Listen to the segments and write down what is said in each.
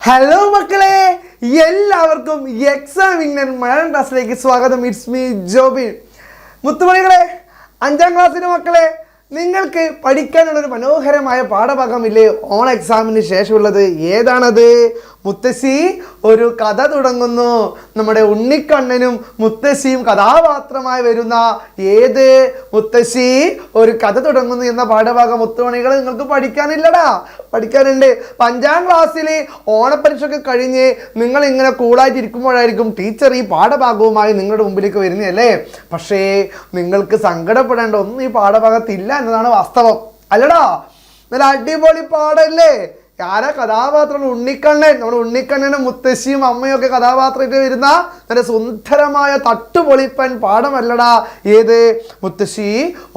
Hello മക്കളെ, എല്ലാവർക്കും exam winner Malayalam ക്ലാസ്സിലേക്ക് സ്വാഗതം. It's me Jobin. മുത്തുമണികളെ, 5ാം ക്ലാസ്സിലെ മക്കളെ, നിങ്ങൾക്ക് പഠിക്കാനുള്ളൊരു മനോഹരമായ പാഠഭാഗമില്ലേ ഓൺ എക്സാമിന് ശേഷമുള്ളത്? ഏതാണത്? മുത്തശ്ശി ഒരു കഥ തുടങ്ങുന്നു. നമ്മുടെ ഉണ്ണിക്കണ്ണനും മുത്തശ്ശിയും കഥാപാത്രമായി വരുന്ന ഏത് മുത്തശ്ശി ഒരു കഥ തുടങ്ങുന്നു എന്ന പാഠഭാഗം മുത്തുമണികൾ നിങ്ങൾക്ക് പഠിക്കാനില്ലടാ, പഠിക്കാനുണ്ട്. 5ാം ക്ലാസ്സിൽ ഓണപ്പരീക്ഷയൊക്കെ കഴിഞ്ഞ് നിങ്ങൾ ഇങ്ങനെ കൂളായിട്ട് ഇരിക്കുമ്പോഴായിരിക്കും ടീച്ചർ ഈ പാഠഭാഗവുമായി നിങ്ങളുടെ മുമ്പിലേക്ക് വരുന്നതല്ലേ. പക്ഷേ നിങ്ങൾക്ക് സങ്കടപ്പെടേണ്ട ഒന്നും ഈ പാഠഭാഗത്തില്ല എന്നതാണ് വാസ്തവം, അല്ലടാ. നല്ല അടിപൊളി പാഠമല്ലേ? ആരാ കഥാപാത്രം? ഉണ്ണിക്കണ്ണൻ. നമ്മുടെ ഉണ്ണിക്കണ്ണനും മുത്തശ്ശിയും അമ്മയും ഒക്കെ കഥാപാത്രമായിട്ട് വരുന്ന നല്ല സുന്ദരമായ തട്ടുപൊളിപ്പൻ പാഠമല്ലടാ ഏത്? മുത്തശ്ശി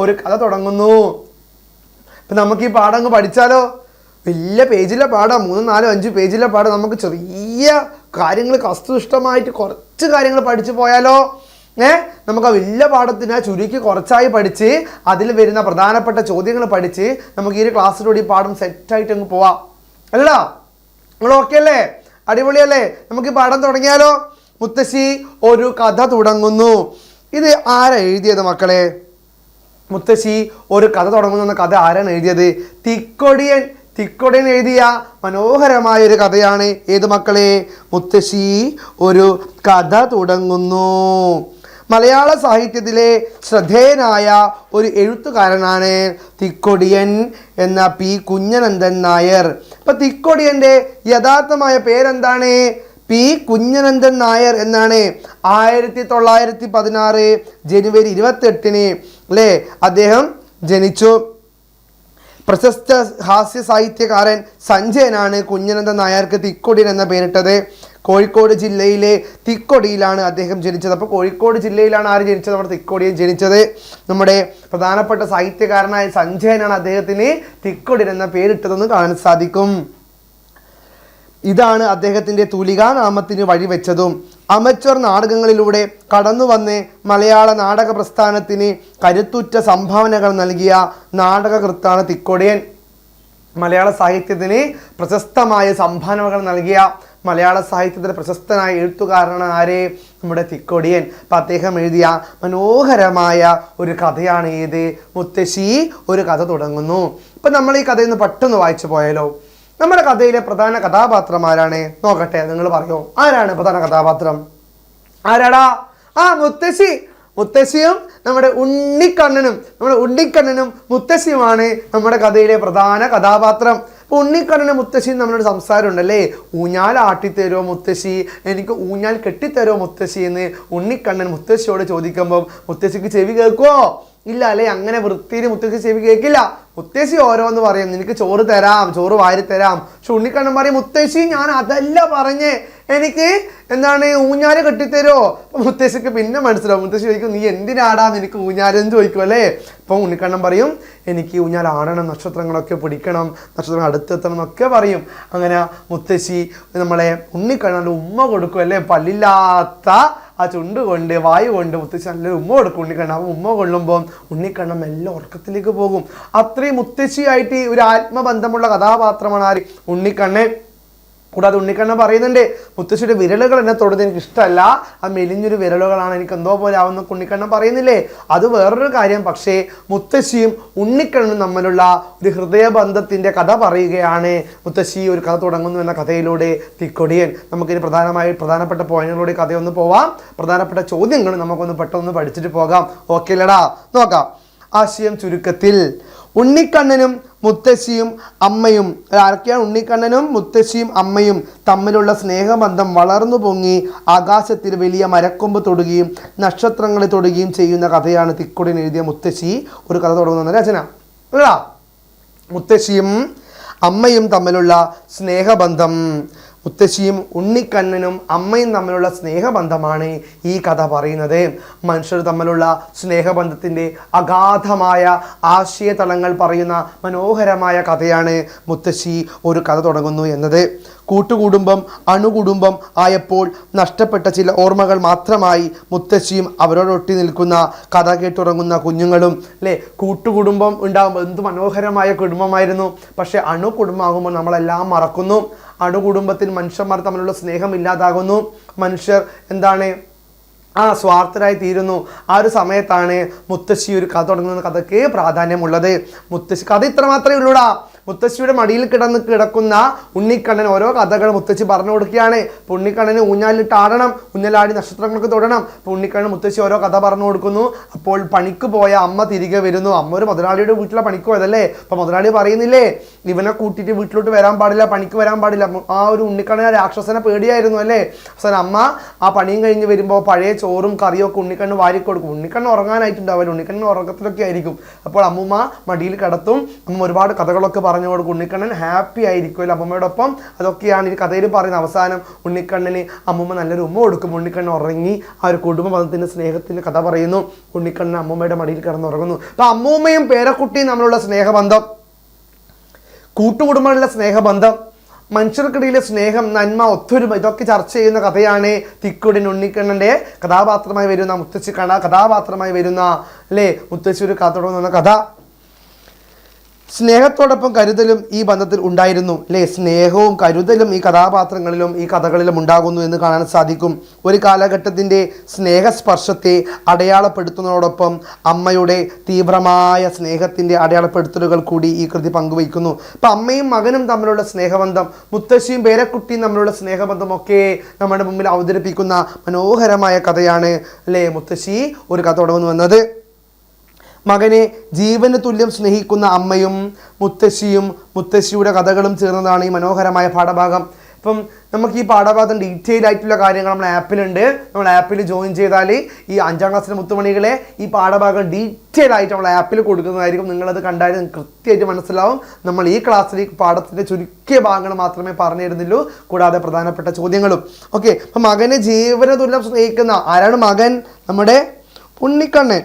ഒരു കഥ തുടങ്ങുന്നു. ഇപ്പം നമുക്ക് ഈ പാഠം അങ്ങ് പഠിച്ചാലോ? വലിയ പേജിലെ പാഠം, 3, 4, 5 പേജിലെ പാഠം. നമുക്ക് ചെറിയ കാര്യങ്ങൾ വസ്തുനിഷ്ഠമായിട്ട് കുറച്ച് കാര്യങ്ങൾ പഠിച്ചു പോയാലോ? നമുക്ക് ആ വലിയ പാഠത്തിന് ചുരുക്കി കുറച്ചായി പഠിച്ച് അതിൽ വരുന്ന പ്രധാനപ്പെട്ട ചോദ്യങ്ങൾ പഠിച്ച് നമുക്ക് ഈ ഒരു ക്ലാസ്സിലൂടെ ഈ പാഠം സെറ്റായിട്ട് അങ്ങ് പോവാം, അല്ലടാ? നിങ്ങൾ ഓക്കെ അല്ലേ? അടിപൊളിയല്ലേ? നമുക്ക് ഈ പാഠം തുടങ്ങിയാലോ? മുത്തശ്ശി ഒരു കഥ തുടങ്ങുന്നു. ഇത് ആരാ എഴുതിയത് മക്കളെ? മുത്തശ്ശി ഒരു കഥ തുടങ്ങുന്നു എന്ന കഥ ആരാണ് എഴുതിയത്? തിക്കൊടിയൻ എഴുതിയ മനോഹരമായ ഒരു കഥയാണ്. ഏത് മക്കളെ? മുത്തശ്ശി ഒരു കഥ തുടങ്ങുന്നു. മലയാള സാഹിത്യത്തിലെ ശ്രദ്ധേയനായ ഒരു എഴുത്തുകാരനാണ് തിക്കൊടിയൻ എന്ന പി കുഞ്ഞനന്ദൻ നായർ. അപ്പം തിക്കൊടിയൻ്റെ യഥാർത്ഥമായ പേരെന്താണ്? പി കുഞ്ഞനന്ദൻ നായർ എന്നാണ്. 1916 ജനുവരി 28 അല്ലേ അദ്ദേഹം ജനിച്ചു. പ്രശസ്ത ഹാസ്യ സാഹിത്യകാരൻ സഞ്ജയനാണ് കുഞ്ഞനന്ദൻ നായർക്ക് തിക്കൊടിയൻ എന്ന പേരിട്ടത്. കോഴിക്കോട് ജില്ലയിലെ തിക്കൊടിയിലാണ് അദ്ദേഹം ജനിച്ചത്. അപ്പോൾ കോഴിക്കോട് ജില്ലയിലാണ് ആര് ജനിച്ചത്? നമ്മുടെ തിക്കൊടിയൻ ജനിച്ചത്. നമ്മുടെ പ്രധാനപ്പെട്ട സാഹിത്യകാരനായ സഞ്ജയനാണ് അദ്ദേഹത്തിന് തിക്കൊടിയൻ എന്ന പേരിട്ടതെന്ന് കാണാൻ സാധിക്കും. ഇതാണ് അദ്ദേഹത്തിൻ്റെ തൂലികാനാമത്തിന് വഴിവെച്ചതും. അമച്വർ നാടകങ്ങളിലൂടെ കടന്നു വന്ന് മലയാള നാടക പ്രസ്ഥാനത്തിന് കരുത്തുറ്റ സംഭാവനകൾ നൽകിയ നാടകകൃത്താണ് തിക്കൊടിയൻ. മലയാള സാഹിത്യത്തിന് പ്രശസ്തമായ സംഭാവനകൾ നൽകിയ മലയാള സാഹിത്യത്തിലെ പ്രശസ്തനായ എഴുത്തുകാരനാണ് ആര്? നമ്മുടെ തിക്കൊടിയൻ. അപ്പം അദ്ദേഹം എഴുതിയ മനോഹരമായ ഒരു കഥയാണ് ഏത്? മുത്തശ്ശി ഒരു കഥ തുടങ്ങുന്നു. അപ്പം നമ്മൾ ഈ കഥയിൽ നിന്ന് പെട്ടെന്ന് വായിച്ചു പോയാലോ? നമ്മുടെ കഥയിലെ പ്രധാന കഥാപാത്രം ആരാണ്? നോക്കട്ടെ, നിങ്ങൾ പറയോ ആരാണ് പ്രധാന കഥാപാത്രം? ആരാടാ? മുത്തശ്ശിയും നമ്മുടെ ഉണ്ണിക്കണ്ണനും മുത്തശ്ശിയുമാണ് നമ്മുടെ കഥയിലെ പ്രധാന കഥാപാത്രം. അപ്പോൾ ഉണ്ണിക്കണ്ണനും മുത്തശ്ശിയും നമ്മളോട് സംസാരം ഉണ്ടല്ലേ. ഊഞ്ഞാൽ ആട്ടിത്തരുമോ മുത്തശ്ശി, എനിക്ക് ഊഞ്ഞാൽ കെട്ടിത്തരുമോ മുത്തശ്ശി എന്ന് ഉണ്ണിക്കണ്ണൻ മുത്തശ്ശിയോട് ചോദിക്കുമ്പോൾ മുത്തശ്ശിക്ക് ചെവി കേൾക്കുമോ? ഇല്ല അല്ലേ? അങ്ങനെ വൃത്തിയിൽ മുത്തശ്ശി ചെവി കേൾക്കില്ല. മുത്തശ്ശി ഓരോന്ന് പറയും, നിനക്ക് ചോറ് തരാം, ചോറ് വാരി തരാം. പക്ഷെ ഉണ്ണിക്കണ്ണൻ പറയും, മുത്തശ്ശി ഞാൻ അതല്ല പറഞ്ഞേ, എനിക്ക് എന്താണ് ഊഞ്ഞാല് കെട്ടിത്തരോ? അപ്പം മുത്തശ്ശിക്ക് പിന്നെ മനസ്സിലാവും. മുത്തശ്ശി ചോദിക്കും, നീ എന്തിനാടാ നിനക്ക് ഊഞ്ഞാലെന്ന് ചോദിക്കും അല്ലേ. അപ്പം ഉണ്ണിക്കണ്ണൻ പറയും, എനിക്ക് ഊഞ്ഞാൽ ആടണം, നക്ഷത്രങ്ങളൊക്കെ പിടിക്കണം, നക്ഷത്രങ്ങൾ അടുത്തെത്തണം എന്നൊക്കെ പറയും. അങ്ങനെ മുത്തശ്ശി നമ്മളെ ഉണ്ണിക്കണ്ണൻ്റെ ഉമ്മ കൊടുക്കും അല്ലേ. പല്ലില്ലാത്ത ആ ചുണ്ട് കൊണ്ട് വായു കൊണ്ട് മുത്തശ്ശി നല്ലൊരു ഉമ്മ കൊടുക്കും ഉണ്ണിക്കണ്ണൻ. അപ്പം ഉമ്മ കൊള്ളുമ്പോൾ ഉണ്ണിക്കണ്ണൻ മെല്ലെ ഉറക്കത്തിലേക്ക് പോകും. അത്രയും മുത്തശ്ശിയായിട്ട് ഒരു ആത്മബന്ധമുള്ള കഥാപാത്രമാണ് ആര്? ഉണ്ണിക്കണ്ണൻ. കൂടാതെ ഉണ്ണിക്കണ്ണൻ പറയുന്നുണ്ട്, മുത്തശ്ശിയുടെ വിരലുകൾ എന്നെ തൊടുന്നത് എനിക്ക് ഇഷ്ടമല്ല, ആ മെലിഞ്ഞൊരു വിരലുകളാണ്, എനിക്ക് എന്തോ പോലെ ആവുന്ന ഉണ്ണിക്കണ്ണൻ പറയുന്നില്ലേ. അത് വേറൊരു കാര്യം. പക്ഷേ മുത്തശ്ശിയും ഉണ്ണിക്കണ്ണനും തമ്മിലുള്ള ഒരു ഹൃദയബന്ധത്തിൻ്റെ കഥ പറയുകയാണ് മുത്തശ്ശി ഒരു കഥ തുടങ്ങുന്നു എന്ന കഥയിലൂടെ തിക്കൊടിയൻ. നമുക്കിനി പ്രധാനപ്പെട്ട പോയിന്റുകളിലൂടെ കഥയൊന്ന് പോവാം. പ്രധാനപ്പെട്ട ചോദ്യങ്ങൾ നമുക്കൊന്ന് പെട്ടെന്ന് പഠിച്ചിട്ട് പോകാം. ഓക്കെ അല്ലടാ? നോക്കാം. ആശയം ചുരുക്കത്തിൽ, ഉണ്ണിക്കണ്ണനും മുത്തശ്ശിയും അമ്മയും, ആരൊക്കെയാണ്? ഉണ്ണിക്കണ്ണനും മുത്തശ്ശിയും അമ്മയും തമ്മിലുള്ള സ്നേഹബന്ധം വളർന്നു പൊങ്ങി ആകാശത്തിൽ വലിയ മരക്കൊമ്പ് തൊടുകയും നക്ഷത്രങ്ങളെ തൊടുകയും ചെയ്യുന്ന കഥയാണ് തിക്കൊടിയൻ എഴുതിയ മുത്തശ്ശി ഒരു കഥ തുടങ്ങുന്ന രചന. അല്ല, മുത്തശ്ശിയും അമ്മയും തമ്മിലുള്ള സ്നേഹബന്ധം, മുത്തശ്ശിയും ഉണ്ണിക്കണ്ണനും അമ്മയും തമ്മിലുള്ള സ്നേഹബന്ധമാണ് ഈ കഥ പറയുന്നത്. മനുഷ്യർ തമ്മിലുള്ള സ്നേഹബന്ധത്തിൻ്റെ അഗാധമായ ആശയതലങ്ങൾ പറയുന്ന മനോഹരമായ കഥയാണ് മുത്തശ്ശി ഒരു കഥ തുടങ്ങുന്നു എന്നത്. കൂട്ടുകുടുംബം അണുകുടുംബം ആയപ്പോൾ നഷ്ടപ്പെട്ട ചില ഓർമ്മകൾ മാത്രമായി മുത്തശ്ശിയും അവരോടൊട്ടി നിൽക്കുന്ന കഥ കേട്ടുറങ്ങുന്ന കുഞ്ഞുങ്ങളും. അല്ലേ, കൂട്ടുകുടുംബം ഉണ്ടാകുമ്പോൾ എന്ത് മനോഹരമായ കുടുംബമായിരുന്നു. പക്ഷേ അണുകുടുംബമാകുമ്പോൾ നമ്മളെല്ലാം മറക്കുന്നു. അണുകുടുംബത്തിൽ മനുഷ്യന്മാർ തമ്മിലുള്ള സ്നേഹം ഇല്ലാതാകുന്നു. മനുഷ്യർ എന്താണ് സ്വാർത്ഥരായി തീരുന്നു. ആ ഒരു സമയത്താണ് മുത്തശ്ശി ഒരു കഥ തുടങ്ങുന്ന കഥയ്ക്ക് പ്രാധാന്യമുള്ളത്. മുത്തശ്ശി കഥ ഇത്ര മാത്രമേ ഉള്ളൂടാ. മുത്തശ്ശിയുടെ മടിയിൽ കിടക്കുന്ന ഉണ്ണിക്കണ്ണൻ ഓരോ കഥകൾ മുത്തശ്ശി പറഞ്ഞു കൊടുക്കുകയാണ്. അപ്പോൾ ഉണ്ണിക്കണ്ണന് ഊഞ്ഞാലിട്ട് ആടണം, ഊഞ്ഞാലാടി നക്ഷത്രങ്ങൾക്ക് തൊടണം. അപ്പോൾ ഉണ്ണിക്കണ്ണൻ മുത്തശ്ശി ഓരോ കഥ പറഞ്ഞു കൊടുക്കുന്നു. അപ്പോൾ പണിക്ക് പോയ അമ്മ തിരികെ വരുന്നു. അമ്മ ഒരു മുതലാളിയുടെ വീട്ടിലെ പണിക്ക് പോയതല്ലേ. അപ്പോൾ മുതലാളി പറയുന്നില്ലേ, ഇവനെ കൂട്ടിയിട്ട് വീട്ടിലോട്ട് വരാൻ പാടില്ല, പണിക്ക് വരാൻ പാടില്ല. ആ ഒരു ഉണ്ണിക്കണ്ണൻ രാക്ഷസനെ പേടിയായിരുന്നു അല്ലേ. അവസാനം അമ്മ ആ പണിയും കഴിഞ്ഞ് വരുമ്പോൾ പഴയ ചോറും കറിയും ഒക്കെ ഉണ്ണിക്കണ്ണ് വാരി കൊടുക്കും. ഉണ്ണിക്കണ്ണ് ഉറങ്ങാനായിട്ടുണ്ടാവില്ല, ഉണ്ണിക്കണ്ണ് ഉറക്കത്തിലൊക്കെ ആയിരിക്കും. അപ്പോൾ അമ്മൂമ്മ മടിയിൽ കിടത്തും. അമ്മ ഒരുപാട് കഥകളൊക്കെ പറഞ്ഞു കൊടുക്കും. ഉണ്ണിക്കണ്ണൻ ഹാപ്പി ആയിരിക്കുമല്ലോ അമ്മമ്മയോടൊപ്പം. അതൊക്കെയാണ് ഈ കഥയിൽ പറയുന്നത്. അവസാനം ഉണ്ണിക്കണ്ണന് അമ്മൂമ്മ നല്ലൊരു ഉമ്മ കൊടുക്കും. ഉണ്ണിക്കണ്ണൻ ഉറങ്ങി. ആ ഒരു കുടുംബ ബന്ധത്തിൻ്റെ സ്നേഹത്തിൻ്റെ കഥ പറയുന്നു. ഉണ്ണിക്കണ്ണൻ അമ്മൂമ്മയുടെ മടിയിൽ കിടന്നുറങ്ങുന്നു. അപ്പോൾ അമ്മൂമ്മയും പേരക്കുട്ടിയും തമ്മിലുള്ള സ്നേഹബന്ധം, കൂട്ടുകുടുംബങ്ങളിലെ സ്നേഹബന്ധം, മനുഷ്യർക്കിടയിലെ സ്നേഹം, നന്മ, ഒത്തൊരുമ, ഇതൊക്കെ ചർച്ച ചെയ്യുന്ന കഥയാണ് തിക്കുടിൻ ഉണ്ണിക്കണ്ണൻ്റെ കഥാപാത്രമായി വരുന്ന മുത്തശ്ശി കഥാപാത്രമായി വരുന്ന അല്ലേ മുത്തശ്ശി ഒരു കഥ തുടങ്ങുന്ന കഥ. സ്നേഹത്തോടൊപ്പം കരുതലും ഈ ബന്ധത്തിൽ ഉണ്ടായിരുന്നു അല്ലേ. സ്നേഹവും കരുതലും ഈ കഥാപാത്രങ്ങളിലും ഈ കഥകളിലും ഉണ്ടാകുന്നു എന്ന് കാണാൻ സാധിക്കും. ഒരു കാലഘട്ടത്തിൻ്റെ സ്നേഹസ്പർശത്തെ അടയാളപ്പെടുത്തുന്നതോടൊപ്പം അമ്മയുടെ തീവ്രമായ സ്നേഹത്തിൻ്റെ അടയാളപ്പെടുത്തലുകൾ കൂടി ഈ കൃതി പങ്കുവയ്ക്കുന്നു. അപ്പം അമ്മയും മകനും തമ്മിലുള്ള സ്നേഹബന്ധം, മുത്തശ്ശിയും പേരക്കുട്ടിയും തമ്മിലുള്ള സ്നേഹബന്ധമൊക്കെ നമ്മുടെ മുമ്പിൽ അവതരിപ്പിക്കുന്ന മനോഹരമായ കഥയാണ് അല്ലേ മുത്തശ്ശി ഒരു കഥ തുടങ്ങുന്നു എന്നത്. മകനെ ജീവന് തുല്യം സ്നേഹിക്കുന്ന അമ്മയും മുത്തശ്ശിയും മുത്തശ്ശിയുടെ കഥകളും ചേർന്നതാണ് ഈ മനോഹരമായ പാഠഭാഗം. ഇപ്പം നമുക്ക് ഈ പാഠഭാഗം ഡീറ്റെയിൽ ആയിട്ടുള്ള കാര്യങ്ങൾ നമ്മൾ ആപ്പിലുണ്ട്. നമ്മൾ ആപ്പിൽ ജോയിൻ ചെയ്താൽ ഈ 5ാം ക്ലാസ്സിലെ മുത്തുമണികളെ ഈ പാഠഭാഗം ഡീറ്റെയിൽ ആയിട്ട് നമ്മൾ ആപ്പിൽ കൊടുക്കുന്നതായിരിക്കും. നിങ്ങളത് കണ്ടാൽ കൃത്യമായിട്ട് മനസ്സിലാവും. നമ്മൾ ഈ ക്ലാസ്സിൽ പാഠത്തിൻ്റെ ചുരുക്കിയ ഭാഗങ്ങൾ മാത്രമേ പറഞ്ഞു തരുന്നുള്ളൂ, കൂടാതെ പ്രധാനപ്പെട്ട ചോദ്യങ്ങളും. ഓക്കെ, അപ്പം മകനെ ജീവന തുല്യം സ്നേഹിക്കുന്ന ആരാണ് മകൻ? നമ്മുടെ ഉണ്ണിക്കണ്ണൻ.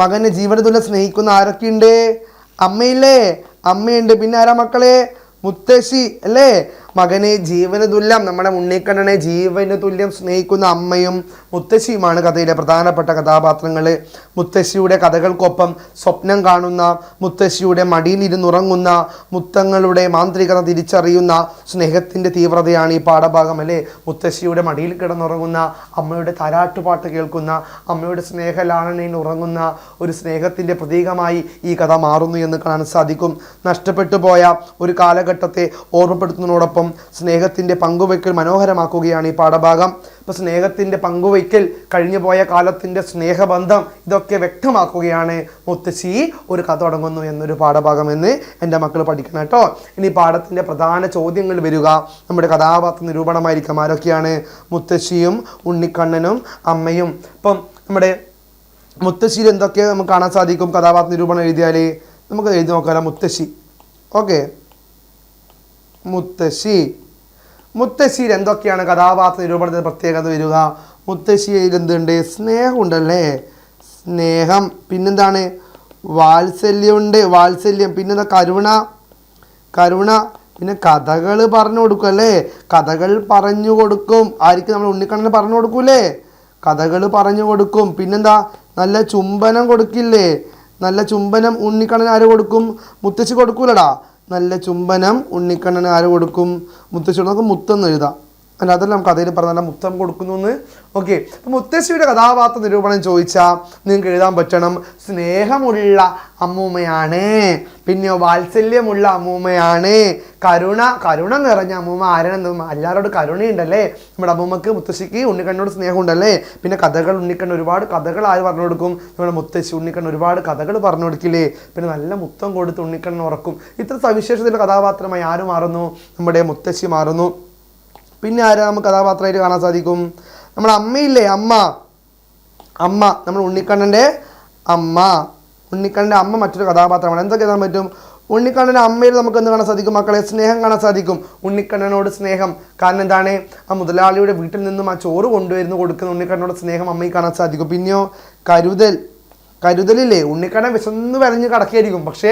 മകനെ ജീവനതുല്യം സ്നേഹിക്കുന്ന ആരൊക്കെയുണ്ട്? അമ്മയില്ലേ, അമ്മയുണ്ട്. പിന്നെ ആരാ മക്കളെ? മുത്തശ്ശി അല്ലേ. മകനെ ജീവന തുല്യം, നമ്മുടെ ഉണ്ണിക്കണ്ണനെ ജീവന തുല്യം സ്നേഹിക്കുന്ന അമ്മയും മുത്തശ്ശിയുമാണ് കഥയിലെ പ്രധാനപ്പെട്ട കഥാപാത്രങ്ങൾ. മുത്തശ്ശിയുടെ കഥകൾക്കൊപ്പം സ്വപ്നം കാണുന്ന, മുത്തശ്ശിയുടെ മടിയിലിരുന്നുറങ്ങുന്ന, മുത്തങ്ങളുടെ മാന്ത്രികത തിരിച്ചറിയുന്ന സ്നേഹത്തിൻ്റെ തീവ്രതയാണ് ഈ പാഠഭാഗം അല്ലേ. മുത്തശ്ശിയുടെ മടിയിൽ കിടന്നുറങ്ങുന്ന, അമ്മയുടെ താരാട്ടുപാട്ട് കേൾക്കുന്ന, അമ്മയുടെ സ്നേഹലാളനയിൽ ഉറങ്ങുന്ന ഒരു സ്നേഹത്തിൻ്റെ പ്രതീകമായി ഈ കഥ മാറുന്നു എന്ന് കാണാൻ സാധിക്കും. നഷ്ടപ്പെട്ടു പോയ ഒരു കാലഘട്ടത്തെ ഓർമ്മപ്പെടുത്തുന്നതോടൊപ്പം സ്നേഹത്തിൻ്റെ പങ്കുവയ്ക്കൽ മനോഹരമാക്കുകയാണ് ഈ പാഠഭാഗം. ഇപ്പോൾ സ്നേഹത്തിൻ്റെ പങ്കുവയ്ക്കൽ, കഴിഞ്ഞു പോയ കാലത്തിൻ്റെ സ്നേഹബന്ധം, ഇതൊക്കെ വ്യക്തമാക്കുകയാണ് മുത്തശ്ശി ഒരു കഥ തുടങ്ങുന്നു എന്നൊരു പാഠഭാഗം എന്ന് എൻ്റെ മക്കൾ പഠിക്കണം കേട്ടോ. ഇനി പാഠത്തിൻ്റെ പ്രധാന ചോദ്യങ്ങൾ വരിക നമ്മുടെ കഥാപാത്ര നിരൂപണമായിരിക്കും. ആരൊക്കെയാണ്? മുത്തശ്ശിയും ഉണ്ണിക്കണ്ണനും അമ്മയും. ഇപ്പം നമ്മുടെ മുത്തശ്ശിയിൽ എന്തൊക്കെ നമുക്ക് കാണാൻ സാധിക്കും? കഥാപാത്ര നിരൂപണം എഴുതിയാൽ നമുക്ക് എഴുതി നോക്കാം. മുത്തശ്ശി. ഓക്കെ, മുത്തശ്ശിയിൽ എന്തൊക്കെയാണ് കഥാപാത്ര നിരൂപണത്തിൻ്റെ പ്രത്യേകത വരിക? മുത്തശ്ശിയിൽ എന്തുണ്ട്? സ്നേഹമുണ്ടല്ലേ, സ്നേഹം. പിന്നെന്താണ്? വാത്സല്യമുണ്ട്, വാത്സല്യം. പിന്നെന്താ? കരുണ. പിന്നെ കഥകൾ പറഞ്ഞു കൊടുക്കും അല്ലേ. കഥകൾ പറഞ്ഞു കൊടുക്കും. ആയിരിക്കും? നമ്മൾ ഉണ്ണിക്കണ്ണന് പറഞ്ഞു കൊടുക്കൂലേ, കഥകൾ പറഞ്ഞു കൊടുക്കും. പിന്നെന്താ? നല്ല ചുംബനം കൊടുക്കില്ലേ. നല്ല ചുംബനം ഉണ്ണിക്കണ്ണന് ആര് കൊടുക്കും? മുത്തശ്ശി കൊടുക്കൂലടാ. നല്ല ചുംബനം ഉണ്ണിക്കണ്ണന് ആര് കൊടുക്കും? മുത്തശ്ശിയോട് നമുക്ക് മുത്തെന്ന് എഴുതാം. അല്ല, അതല്ല നമുക്ക് കഥയിൽ പറഞ്ഞാൽ മുത്തം കൊടുക്കുന്നു എന്ന്. ഓക്കെ, അപ്പം മുത്തശ്ശിയുടെ കഥാപാത്ര നിരൂപണം ചോദിച്ചാൽ നിങ്ങൾക്ക് എഴുതാൻ പറ്റണം, സ്നേഹമുള്ള അമ്മൂമ്മയാണ്, പിന്നെ വാത്സല്യമുള്ള അമ്മൂമ്മയാണ്, കരുണ നിറഞ്ഞ അമ്മൂമ്മ. ആരാണെന്ന് എല്ലാവരോടും കരുണയുണ്ടല്ലേ നമ്മുടെ അമ്മൂമ്മക്ക്. മുത്തശ്ശിക്ക് ഉണ്ണിക്കണ്ണോട് സ്നേഹമുണ്ടല്ലേ. പിന്നെ കഥകൾ, ഉണ്ണിക്കണ്ണൻ ഒരുപാട് കഥകൾ ആര് പറഞ്ഞു കൊടുക്കും? നമ്മുടെ മുത്തശ്ശി ഉണ്ണിക്കണ്ണൻ ഒരുപാട് കഥകൾ പറഞ്ഞു കൊടുക്കില്ലേ. പിന്നെ നല്ല മുത്തം കൊടുത്ത് ഉണ്ണിക്കണ്ണൻ ഉറക്കും. ഇത്ര സവിശേഷതയുള്ള കഥാപാത്രമായി ആര് മാറുന്നു? നമ്മുടെ മുത്തശ്ശി മാറുന്നു. പിന്നെ ആരാ നമുക്ക് കഥാപാത്രമായിട്ട് കാണാൻ സാധിക്കും? നമ്മുടെ അമ്മയില്ലേ, അമ്മ. നമ്മൾ ഉണ്ണിക്കണ്ണൻ്റെ അമ്മ മറ്റൊരു കഥാപാത്രമാണ്. എന്തൊക്കെ എഴുതാൻ പറ്റും? ഉണ്ണിക്കണ്ണൻ്റെ അമ്മയിൽ നമുക്ക് എന്ത് കാണാൻ സാധിക്കും മക്കളെ? സ്നേഹം കാണാൻ സാധിക്കും. ഉണ്ണിക്കണ്ണനോട് സ്നേഹം. കാരണം എന്താണ്? ആ മുതലാളിയുടെ വീട്ടിൽ നിന്നും ആ ചോറ് കൊണ്ടുവരുന്നു കൊടുക്കുന്ന ഉണ്ണിക്കണ്ണനോട് സ്നേഹം അമ്മയിൽ കാണാൻ സാധിക്കും. പിന്നെയോ കരുതലില്ലേ, ഉണ്ണിക്കണ്ണൻ വിശന്ന് വരഞ്ഞ് കിടക്കുകയായിരിക്കും. പക്ഷേ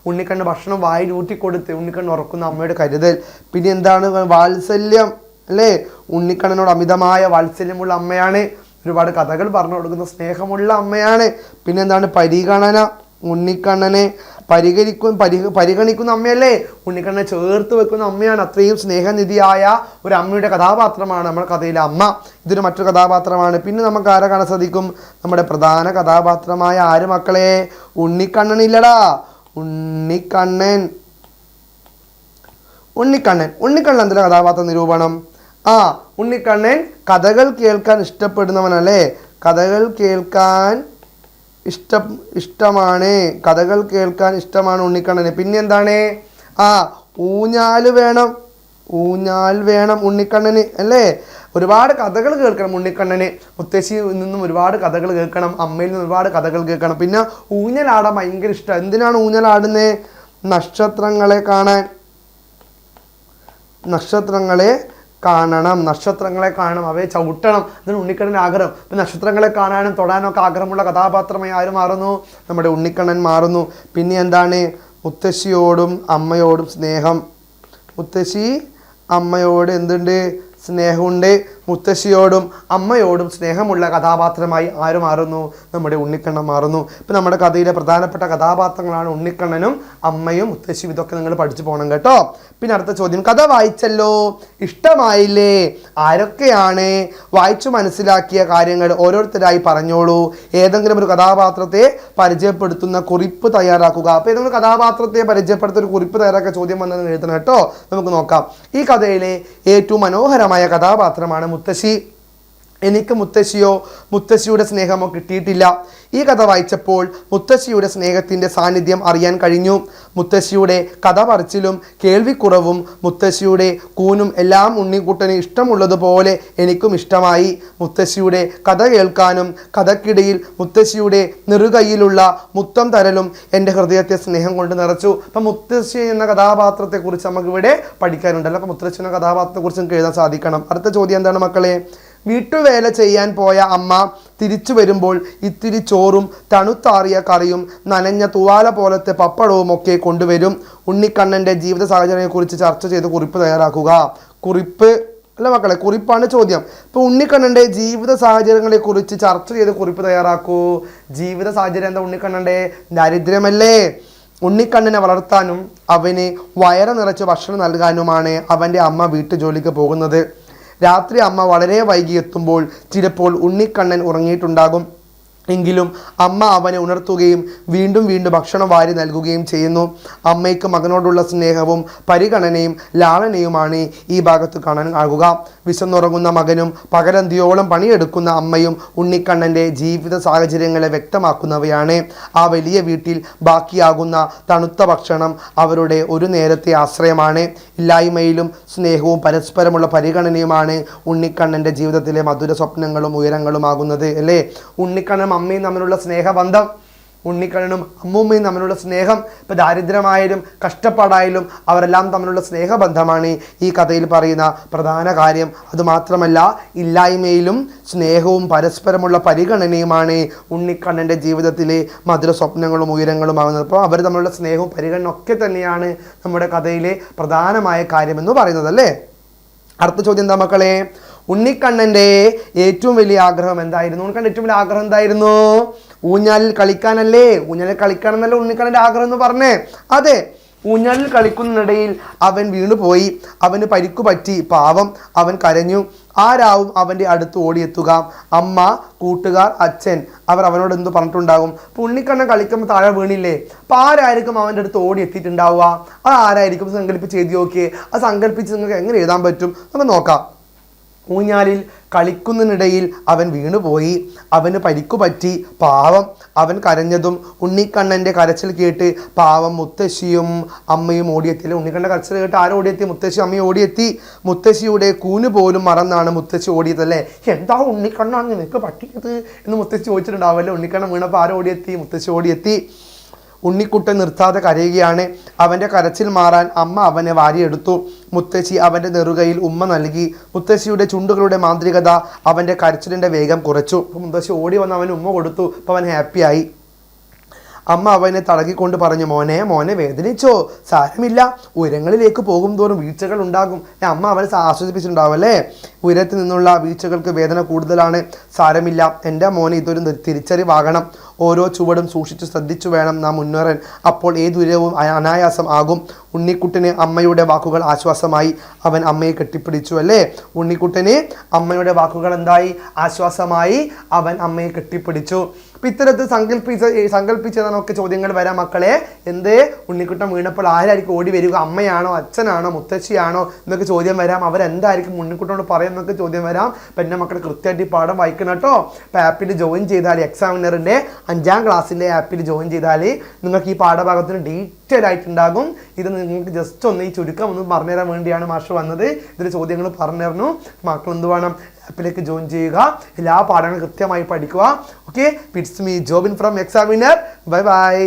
ഉണ്ണിക്കണ്ണന് ഭക്ഷണം വായിൽ ഊറ്റിക്കൊടുത്ത് ഉണ്ണിക്കണ്ണൻ ഉറക്കുന്ന അമ്മയുടെ കരുതൽ. പിന്നെ എന്താണ്? വാത്സല്യം അല്ലേ? ഉണ്ണിക്കണ്ണനോട് അമിതമായ വാത്സല്യമുള്ള അമ്മയാണ്. ഒരുപാട് കഥകൾ പറഞ്ഞു കൊടുക്കുന്ന സ്നേഹമുള്ള അമ്മയാണ്. പിന്നെന്താണ്? പരിഗണന. ഉണ്ണിക്കണ്ണനെ പരിഗണിക്കുന്ന അമ്മയല്ലേ? ഉണ്ണിക്കണ്ണനെ ചേർത്ത് വെക്കുന്ന അമ്മയാണ്. അത്രയും സ്നേഹനിധിയായ ഒരു അമ്മയുടെ കഥാപാത്രമാണ് നമ്മുടെ കഥയിലെ അമ്മ. ഇതൊരു മറ്റൊരു കഥാപാത്രമാണ്. പിന്നെ നമുക്ക് ആരെ കാണാൻ സാധിക്കും? നമ്മുടെ പ്രധാന കഥാപാത്രമായ ആര് മക്കളെ? ഉണ്ണിക്കണ്ണൻ ഇല്ലടാ, ഉണ്ണിക്കണ്ണൻ എന്തിനാ കഥാപാത്ര നിരൂപണം? ഉണ്ണിക്കണ്ണൻ കഥകൾ കേൾക്കാൻ ഇഷ്ടപ്പെടുന്നവനല്ലേ? കഥകൾ കേൾക്കാൻ ഇഷ്ടമാണ് ഉണ്ണിക്കണ്ണന്. പിന്നെ എന്താണ്? ഊഞ്ഞാൽ വേണം ഉണ്ണിക്കണ്ണന് അല്ലേ? ഒരുപാട് കഥകൾ കേൾക്കണം ഉണ്ണിക്കണ്ണന്. മുത്തശ്ശിയിൽ നിന്നും ഒരുപാട് കഥകൾ കേൾക്കണം, അമ്മയിൽ നിന്ന് ഒരുപാട് കഥകൾ കേൾക്കണം. പിന്നെ ഊഞ്ഞലാടാൻ ഭയങ്കര ഇഷ്ടം. എന്തിനാണ് ഊഞ്ഞലാടുന്നത്? നക്ഷത്രങ്ങളെ കാണാൻ. നക്ഷത്രങ്ങളെ കാണണം, അവയെ ചവിട്ടണം. അതിന് ഉണ്ണിക്കണ്ണൻ ആഗ്രഹം. ഇപ്പം നക്ഷത്രങ്ങളെ കാണാനും തൊടാനും ഒക്കെ ആഗ്രഹമുള്ള കഥാപാത്രമായി ആര് മാറുന്നു? നമ്മുടെ ഉണ്ണിക്കണ്ണൻ മാറുന്നു. പിന്നെ എന്താണ്? മുത്തശ്ശിയോടും അമ്മയോടും സ്നേഹം. മുത്തശ്ശി അമ്മയോട് എന്തുണ്ട്? സ്നേഹമുണ്ട്. മുത്തശ്ശിയോടും അമ്മയോടും സ്നേഹമുള്ള കഥാപാത്രമായി ആര് മാറുന്നു? നമ്മുടെ ഉണ്ണിക്കണ്ണൻ മാറുന്നു. ഇപ്പം നമ്മുടെ കഥയിലെ പ്രധാനപ്പെട്ട കഥാപാത്രങ്ങളാണ് ഉണ്ണിക്കണ്ണനും അമ്മയും മുത്തശ്ശിയും. ഇതൊക്കെ നിങ്ങൾ പഠിച്ചു പോകണം കേട്ടോ. പിന്നെ അടുത്ത ചോദ്യം, കഥ വായിച്ചല്ലോ, ഇഷ്ടമായില്ലേ? ആരൊക്കെയാണ്? വായിച്ചു മനസ്സിലാക്കിയ കാര്യങ്ങൾ ഓരോരുത്തരായി പറഞ്ഞോളൂ. ഏതെങ്കിലും ഒരു കഥാപാത്രത്തെ പരിചയപ്പെടുത്തുന്ന കുറിപ്പ് തയ്യാറാക്കുക. അപ്പോൾ ഏതെങ്കിലും കഥാപാത്രത്തെ പരിചയപ്പെടുത്തുന്ന ഒരു കുറിപ്പ് തയ്യാറാക്കിയ ചോദ്യം വന്നതെന്ന് എഴുതണം കേട്ടോ. നമുക്ക് നോക്കാം. ഈ കഥയിലെ ഏറ്റവും മനോഹരമായ കഥാപാത്രമാണ് മുത്തശ്ശി. എനിക്ക് മുത്തശ്ശിയുടെ സ്നേഹമോ കിട്ടിയിട്ടില്ല. ഈ കഥ വായിച്ചപ്പോൾ മുത്തശ്ശിയുടെ സ്നേഹത്തിൻ്റെ സാന്നിധ്യം അറിയാൻ കഴിഞ്ഞു. മുത്തശ്ശിയുടെ കഥ പറച്ചിലും കേൾവിക്കുറവും മുത്തശ്ശിയുടെ കൂനും എല്ലാം ഉണ്ണിക്കുട്ടന് ഇഷ്ടമുള്ളതുപോലെ എനിക്കും ഇഷ്ടമായി. മുത്തശ്ശിയുടെ കഥ കേൾക്കാനും കഥക്കിടയിൽ മുത്തശ്ശിയുടെ നെറുകയിലുള്ള മുത്തം തരലും എൻ്റെ ഹൃദയത്തെ സ്നേഹം കൊണ്ട് നിറച്ചു. അപ്പം മുത്തശ്ശി എന്ന കഥാപാത്രത്തെക്കുറിച്ച് നമുക്കിവിടെ പഠിക്കാനുണ്ടല്ലോ. അപ്പം മുത്തശ്ശി എന്ന കഥാപാത്രത്തെക്കുറിച്ച് നമുക്ക് എഴുതാൻ സാധിക്കണം. അടുത്ത ചോദ്യം എന്താണ് മക്കളെ? വീട്ടുവേല ചെയ്യാൻ പോയ അമ്മ തിരിച്ചു വരുമ്പോൾ ഇത്തിരി ചോറും തണുത്താറിയ കറിയും നനഞ്ഞ തുവാല പോലത്തെ പപ്പടവും ഒക്കെ കൊണ്ടുവരും. ഉണ്ണിക്കണ്ണൻ്റെ ജീവിത സാഹചര്യത്തെക്കുറിച്ച് ചർച്ച ചെയ്ത് കുറിപ്പ് തയ്യാറാക്കുക. കുറിപ്പ് അല്ല മക്കളെ, കുറിപ്പാണ് ചോദ്യം. ഇപ്പോൾ ഉണ്ണിക്കണ്ണൻ്റെ ജീവിത സാഹചര്യങ്ങളെക്കുറിച്ച് ചർച്ച ചെയ്ത് കുറിപ്പ് തയ്യാറാക്കൂ. ജീവിത സാഹചര്യം എന്താ ഉണ്ണിക്കണ്ണൻ്റെ? ദാരിദ്ര്യമല്ലേ? ഉണ്ണിക്കണ്ണനെ വളർത്താനും അവന് വയറ് നിറച്ച് ഭക്ഷണം നൽകാനുമാണ് അവൻ്റെ അമ്മ വീട്ടുജോലിക്ക് പോകുന്നത്. രാത്രി അമ്മ വളരെ വൈകി എത്തുമ്പോൾ ചിലപ്പോൾ ഉണ്ണിക്കണ്ണൻ ഉറങ്ങിയിട്ടുണ്ടാകും. എങ്കിലും അമ്മ അവനെ ഉണർത്തുകയും വീണ്ടും വീണ്ടും ഭക്ഷണം വാരി നൽകുകയും ചെയ്യുന്നു. അമ്മയ്ക്ക് മകനോടുള്ള സ്നേഹവും പരിഗണനയും ലാളനയുമാണ് ഈ ഭാഗത്ത് കാണാൻ ആകുക. വിശന്നുറങ്ങുന്ന മകനും പകലന്തിയോളം പണിയെടുക്കുന്ന അമ്മയും ഉണ്ണിക്കണ്ണൻ്റെ ജീവിത സാഹചര്യങ്ങളെ വ്യക്തമാക്കുന്നവയാണ്. ആ വലിയ വീട്ടിൽ ബാക്കിയാകുന്ന തണുത്ത ഭക്ഷണം അവരുടെ ഒരു നേരത്തെ ആശ്രയമാണ്. ഇല്ലായ്മയിലും സ്നേഹവും പരസ്പരമുള്ള പരിഗണനയുമാണ് ഉണ്ണിക്കണ്ണൻ്റെ ജീവിതത്തിലെ മധുര സ്വപ്നങ്ങളും ഉയരങ്ങളുമാകുന്നത് അല്ലേ? ഉണ്ണിക്കണ്ണനും അമ്മയും തമ്മിലുള്ള സ്നേഹബന്ധം, ഉണ്ണിക്കണ്ണനും അമ്മൂമ്മയും തമ്മിലുള്ള സ്നേഹം, ഇപ്പം ദാരിദ്ര്യമായാലും കഷ്ടപ്പാടായാലും അവരെല്ലാം തമ്മിലുള്ള സ്നേഹബന്ധമാണ് ഈ കഥയിൽ പറയുന്ന പ്രധാന കാര്യം. അതുമാത്രമല്ല, ഇല്ലായ്മയിലും സ്നേഹവും പരസ്പരമുള്ള പരിഗണനയുമാണ് ഉണ്ണിക്കണ്ണൻ്റെ ജീവിതത്തിലെ മധുര സ്വപ്നങ്ങളും ഉയരങ്ങളും ആകുന്നത്. അപ്പോൾ അവർ തമ്മിലുള്ള സ്നേഹവും പരിഗണന ഒക്കെ തന്നെയാണ് നമ്മുടെ കഥയിലെ പ്രധാനമായ കാര്യമെന്ന് പറയുന്നത് അല്ലേ? അടുത്ത ചോദ്യം എന്താ മക്കളെ? ഉണ്ണിക്കണ്ണൻ്റെ ഏറ്റവും വലിയ ആഗ്രഹം എന്തായിരുന്നു? ഉണ്ണിക്കണ്ണൻ്റെ ഏറ്റവും വലിയ ആഗ്രഹം എന്തായിരുന്നു? ഊഞ്ഞാലിൽ കളിക്കാനല്ലേ? ഊഞ്ഞാലിൽ കളിക്കാനെന്നല്ലേ ഉണ്ണിക്കണ്ണൻ്റെ ആഗ്രഹം എന്ന് പറഞ്ഞേ? അതെ, ഊഞ്ഞാലിൽ കളിക്കുന്നതിനിടയിൽ അവൻ വീണുപോയി. അവന് പരിക്കു പറ്റി. പാവം, അവൻ കരഞ്ഞു. ആരാവും അവൻ്റെ അടുത്ത് ഓടിയെത്തുക? അമ്മ, കൂട്ടുകാർ, അച്ഛൻ. അവർ അവനോട് എന്ത് പറഞ്ഞിട്ടുണ്ടാകും? അപ്പോൾ ഉണ്ണിക്കണ്ണൻ കളിക്കുമ്പോൾ താഴെ വീണില്ലേ? അപ്പോൾ ആരായിരിക്കും അവൻ്റെ അടുത്ത് ഓടി എത്തിയിട്ടുണ്ടാവുക? അത് ആരായിരിക്കും? സങ്കല്പിച്ച് എഴുതി നോക്കിയേ. അത് സങ്കല്പിച്ച് നിങ്ങൾക്ക് എങ്ങനെ എഴുതാൻ പറ്റും? നമുക്ക് നോക്കാം. ഊഞ്ഞാലിൽ കളിക്കുന്നതിനിടയിൽ അവൻ വീണുപോയി. അവന് പരിക്കു പറ്റി. പാവം, അവൻ കരഞ്ഞതും ഉണ്ണിക്കണ്ണൻ്റെ കരച്ചിൽ കേട്ട് പാവം മുത്തശ്ശിയും അമ്മയും ഓടിയെത്തിയില്ല. ഉണ്ണിക്കണ്ണൻ്റെ കരച്ചിൽ കേട്ട് ആരും ഓടിയെത്തി? മുത്തശ്ശി അമ്മയും ഓടിയെത്തി. മുത്തശ്ശിയുടെ കൂന് പോലും മറന്നാണ് മുത്തശ്ശി ഓടിയതല്ലേ? എന്താ ഉണ്ണിക്കണ്ണാണ് നിനക്ക് പറ്റിയത് എന്ന് മുത്തശ്ശി ചോദിച്ചിട്ടുണ്ടാവല്ലേ? ഉണ്ണിക്കണ്ണൻ വീണപ്പോൾ ആരും ഓടിയെത്തി? മുത്തശ്ശി ഓടിയെത്തി. ഉണ്ണിക്കുട്ടൻ നിർത്താതെ കരയുകയാണ്. അവൻ്റെ കരച്ചിൽ മാറാൻ അമ്മ അവനെ വാരിയെടുത്തു. മുത്തശ്ശി അവൻ്റെ നെറുകയിൽ ഉമ്മ നൽകി. മുത്തശ്ശിയുടെ ചുണ്ടുകളുടെ മാന്ത്രികത അവൻ്റെ കരച്ചിലിൻ്റെ വേഗം കുറച്ചു. അപ്പോൾ മുത്തശ്ശി ഓടി വന്ന് അവന് ഉമ്മ കൊടുത്തു. അപ്പോൾ അവൻ ഹാപ്പിയായി. അമ്മ അവനെ തടകിക്കൊണ്ട് പറഞ്ഞു, മോനെ മോനെ വേദനിച്ചോ? സാരമില്ല, ഉയരങ്ങളിലേക്ക് പോകും തോറും വീഴ്ചകൾ ഉണ്ടാകും. അമ്മ അവനെ ആശ്വസിപ്പിച്ചിട്ടുണ്ടാവും അല്ലേ? ഉയരത്തിൽ നിന്നുള്ള വീഴ്ചകൾക്ക് വേദന കൂടുതലാണ്, സാരമില്ല എൻ്റെ മോനെ, ഇതൊരു തിരിച്ചറിവാകണം. ഓരോ ചുവടും സൂക്ഷിച്ചു ശ്രദ്ധിച്ചു വേണം നാം മുന്നേറാൻ, അപ്പോൾ ഏത് ഉയരവും അനായാസം ആകും. ഉണ്ണിക്കുട്ടന് അമ്മയുടെ വാക്കുകൾ ആശ്വാസമായി. അവൻ അമ്മയെ കെട്ടിപ്പിടിച്ചു അല്ലേ? ഉണ്ണിക്കുട്ടന് അമ്മയുടെ വാക്കുകൾ എന്തായി? ആശ്വാസമായി. അവൻ അമ്മയെ കെട്ടിപ്പിടിച്ചു. അപ്പം ഇത്തരത്തിൽ സങ്കല്പിച്ചതൊക്കെ ചോദ്യങ്ങൾ വരാം മക്കളെ. എന്ത്? ഉണ്ണിക്കുട്ടൻ വീണപ്പോൾ ആരായിരിക്കും ഓടി വരിക? അമ്മയാണോ, അച്ഛനാണോ, മുത്തശ്ശിയാണോ എന്നൊക്കെ ചോദ്യം വരാം. അവരെന്തായിരിക്കും ഉണ്ണിക്കുട്ടനോട് പറയുന്നൊക്കെ ചോദ്യം വരാം. അപ്പം എൻ്റെ മക്കൾ കൃത്യമായിട്ട് ഈ പാഠം വായിക്കണം കേട്ടോ. അപ്പോൾ ആപ്പിൽ ജോയിൻ ചെയ്താൽ, എക്സാമിനറിൻ്റെ 5ാം ക്ലാസ്സിൻ്റെ ആപ്പിൽ ജോയിൻ ചെയ്താൽ നിങ്ങൾക്ക് ഈ പാഠഭാഗത്തിന് ഡീറ്റെയിൽ ആയിട്ടുണ്ടാകും. ഇത് നിങ്ങൾക്ക് ജസ്റ്റ് ഒന്ന് ഈ ചുരുക്കം ഒന്ന് പറഞ്ഞുതരാൻ വേണ്ടിയാണ് മാഷ് വന്നത്. ഇതിൽ ചോദ്യങ്ങൾ പറഞ്ഞു തരുന്നു. മക്കൾ എന്ത് വേണം? ആപ്പിലേക്ക് ജോയിൻ ചെയ്യുക, എല്ലാ പാഠങ്ങളും കൃത്യമായി പഠിക്കുക. Okay, it's me Jobin from examiner. Bye bye.